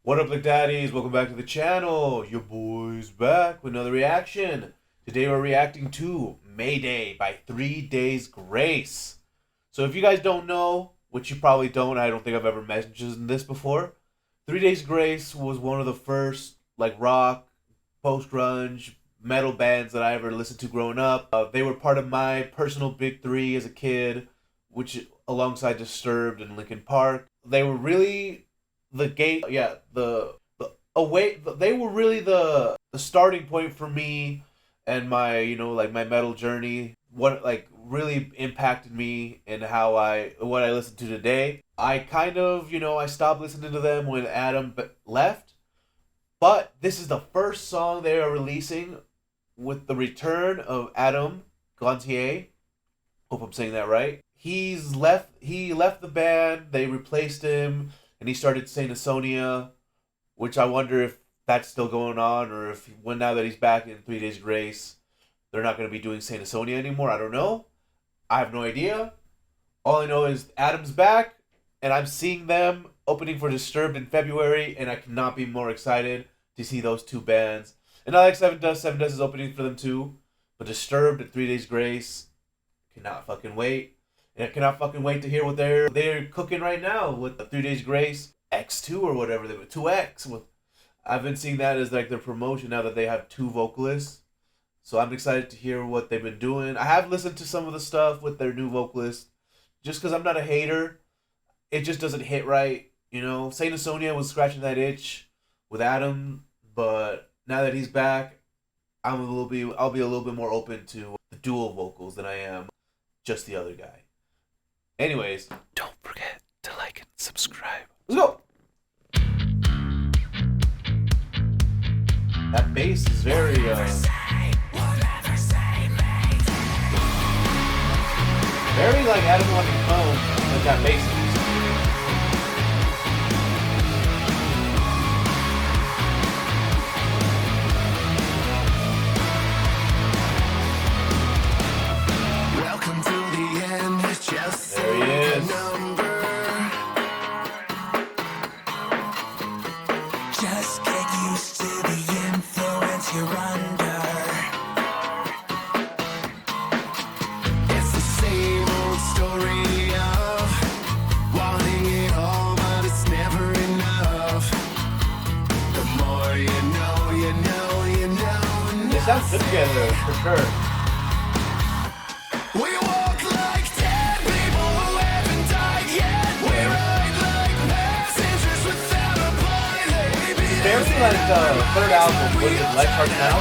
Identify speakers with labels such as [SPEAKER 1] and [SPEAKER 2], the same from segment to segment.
[SPEAKER 1] What up, Lick Daddies? Welcome back to the channel. Your boy's back with another reaction. Today we're reacting to Mayday by 3 Days Grace. So if you guys don't know, which you probably don't, I don't think I've ever mentioned this before. 3 Days Grace was one of the first rock, post-grunge, metal bands that I ever listened to growing up. They were part of my personal big three as a kid, which alongside Disturbed and Linkin Park. They were really the gate, they were really the starting point for me and my my metal journey. What really impacted me and what I listen to today. I kind of I stopped listening to them when Adam left, but this is the first song they are releasing with the return of Adam Gontier. Hope I'm saying that right. He left the band, they replaced him, and he started Saint Asonia, which I wonder if that's still going on, or if now that he's back in 3 Days Grace, they're not going to be doing Saint Asonia anymore. I don't know. I have no idea. All I know is Adam's back, and I'm seeing them opening for Disturbed in February, and I cannot be more excited to see those two bands. And I like Seven Dust. Seven Dust is opening for them too. But Disturbed and 3 Days Grace, cannot fucking wait. And I cannot fucking wait to hear what they're cooking right now with the 3 Days Grace X2 or whatever they were, 2X. I've been seeing that as their promotion now that they have two vocalists. So I'm excited to hear what they've been doing. I have listened to some of the stuff with their new vocalist, just because I'm not a hater. It just doesn't hit right, Saint Asonia was scratching that itch with Adam, but now that he's back, I'll be a little bit more open to the dual vocals than I am just the other guy. Anyways, don't forget to like and subscribe. Let's go! That bass is very, very like Adam on the phone, like that bass is.
[SPEAKER 2] Welcome to the end, just
[SPEAKER 1] there he is.
[SPEAKER 2] Just get used to the influence you're under. It's the same old story of wanting it all, but it's never enough. The more you know, you know, you know.
[SPEAKER 1] They sound good together, for sure.
[SPEAKER 2] We walk like dead people who haven't died yet. We ride like passengers without a pilot.
[SPEAKER 1] Very like the third album, was it Lights Hard Now?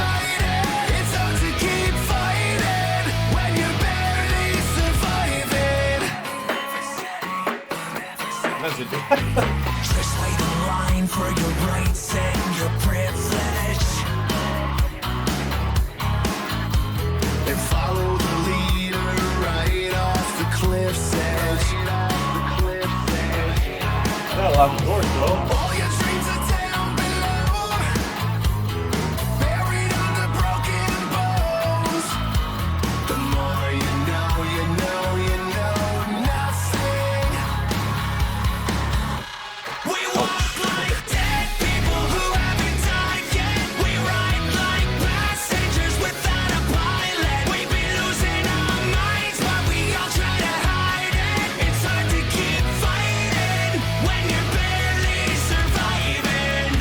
[SPEAKER 2] It's hard to keep fighting when you're barely surviving. Just lay the line for your rights and your privilege, and follow the leader right off the cliff's edge.
[SPEAKER 1] Got a lot of doors, bro.
[SPEAKER 2] All your dreams are down below, buried under broken bones. The more you know, you know, you know nothing. We walk like dead people who haven't died yet. We ride like passengers without a pilot. We be losing our minds, but we all try to hide it. It's hard to keep fighting when you're barely surviving.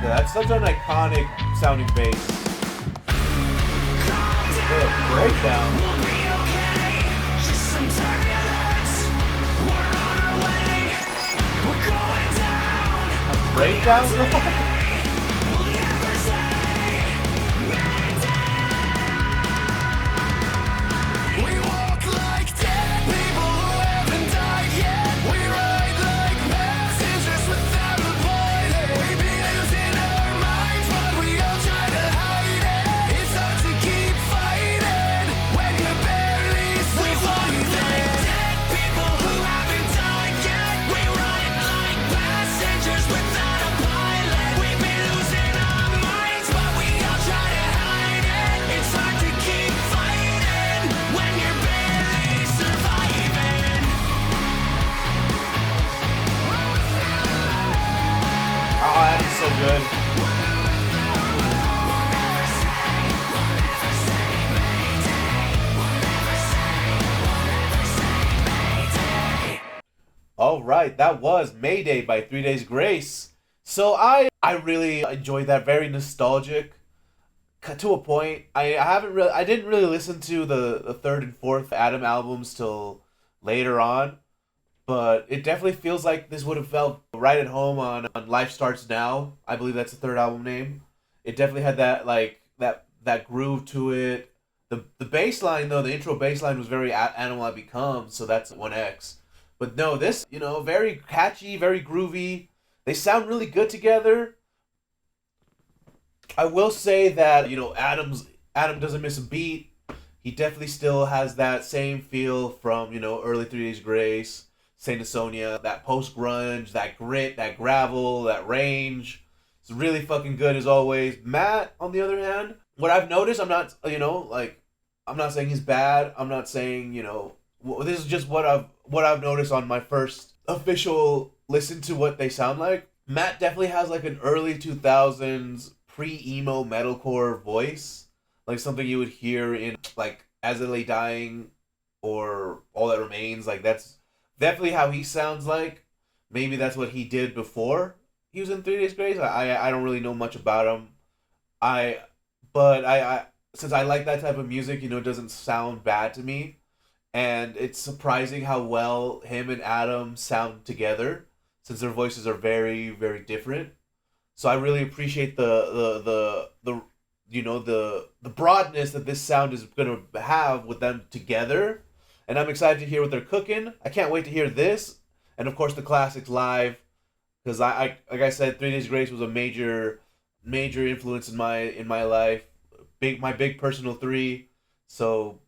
[SPEAKER 1] Yeah, that's such an iconic sounding bass. What a breakdown.
[SPEAKER 2] We'll be okay. Just some turbulence. We're on our way. We're going down.
[SPEAKER 1] Breakdown, bro?
[SPEAKER 2] Will you ever say Mayday? We walk like dead people who haven't died yet. We ride like passengers without a pilot. We be losing our minds, but we all try to hide it. It's hard to keep fighting when you're barely surviving. Dead people who haven't died yet. We ride like passengers without a pilot. We
[SPEAKER 1] so good. All right, that was Mayday by 3 Days Grace. So I really enjoyed that. Very nostalgic to a point. I didn't really listen to the third and fourth Adam albums till later on, but it definitely feels like this would have felt right at home on Life Starts Now. I believe that's the third album name. It definitely had that like that groove to it. The bass line though, the intro bass line was very Animal I Become, so that's 1X. But no, this, very catchy, very groovy. They sound really good together. I will say that, Adam doesn't miss a beat. He definitely still has that same feel from, early 3 Days Grace, Saint Asonia, that post grunge, that grit, that gravel, that range. It's really fucking good as always. Matt, on the other hand, what I've noticed, I'm not saying he's bad. I'm not saying, this is just what I've noticed on my first official listen to what they sound like. Matt definitely has like an early 2000s pre-emo metalcore voice, like something you would hear in like As I Lay Dying or All That Remains. Like that's definitely how he sounds like. Maybe that's what he did before he was in 3 Days Grace. I don't really know much about him. I but I since I like that type of music, it doesn't sound bad to me, and it's surprising how well him and Adam sound together, since their voices are very very different. So I really appreciate the broadness that this sound is gonna have with them together, and I'm excited to hear what they're cooking. I can't wait to hear this, and of course the classics live, because I like I said, 3 Days Grace was a major influence in my life. My big personal three. So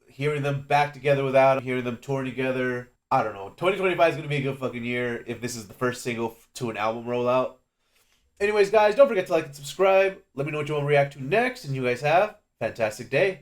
[SPEAKER 1] hearing them back together without hearing them touring together, I don't know. 2025 is gonna be a good fucking year if this is the first single to an album rollout. Anyways, guys, don't forget to like and subscribe. Let me know what you want to react to next, and you guys have a fantastic day.